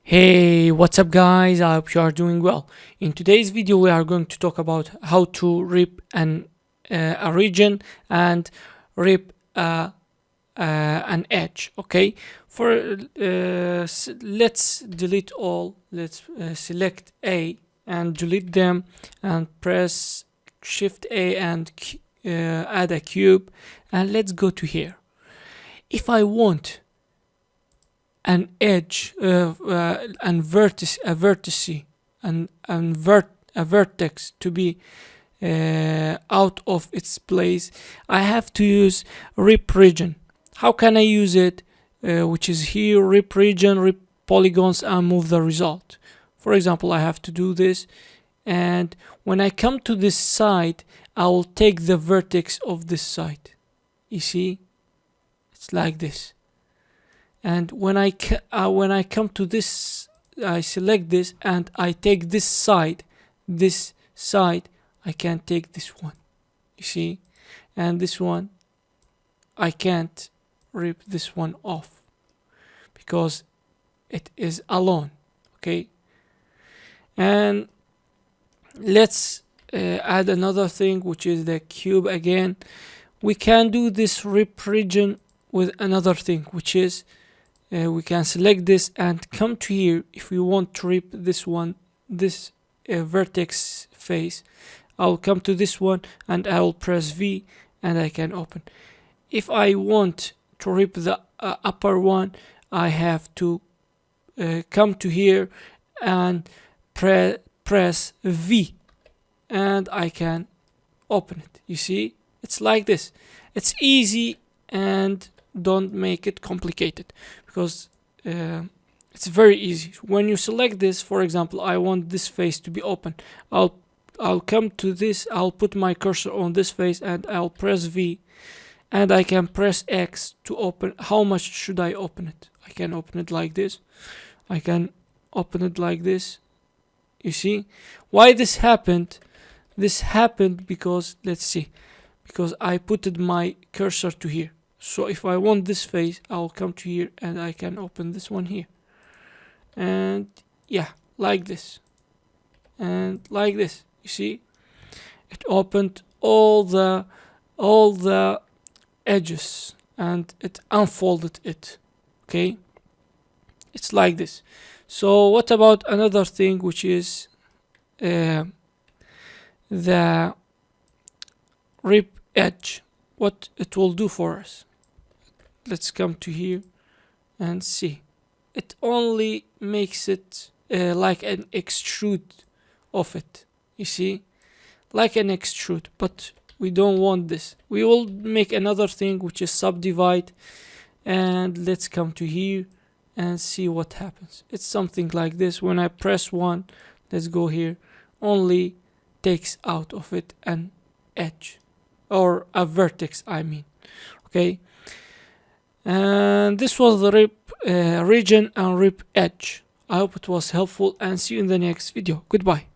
Hey, what's up guys? I hope you are doing well. In today's video we are going to talk about how to rip a region and rip an edge. Okay, let's delete all. Let's select A and delete them and press Shift A and add a cube, and let's go to here. If I want an edge and a vertex to be out of its place, I have to use rip region. How can I use it? Which is here, rip region, rip polygons, and move the result. For example, I have to do this, and when I come to this side, I will take the vertex of this side. You see, it's like this. And when I come to this, I select this and I take this side, I can't take this one, you see, and this one I can't rip this one off because it is alone. Okay, and let's add another thing, which is the cube again. We can do this rip region with another thing, which is we can select this and come to here. If we want to rip this one, this vertex face, I'll come to this one and I will press V and I can open. If I want to rip the upper one, I have to come to here and press V and I can open it. You see, it's like this. It's easy, and don't make it complicated, because it's very easy. When you select this, for example, I want this face to be open, I'll come to this, I'll put my cursor on this face and I'll press V and I can press X to open. How much should I open it? I can open it like this, I can open it like this. You see why this happened? This happened because, let's see, because I put my cursor to here. So if I want this face, I'll come to here and I can open this one here. And yeah, like this. And like this. You see? It opened all the edges and it unfolded it. Okay? It's like this. So what about another thing, which is the rip edge? What it will do for us? Let's come to here and see. It only makes it like an extrude of it. You see, like an extrude, but we don't want this. We will make another thing, which is subdivide, and let's come to here and see what happens. It's something like this. When I press one, let's go here, only takes out of it an edge or a vertex, I mean. Okay, and this was the rip region and rip edge. I hope it was helpful, and see you in the next video. Goodbye.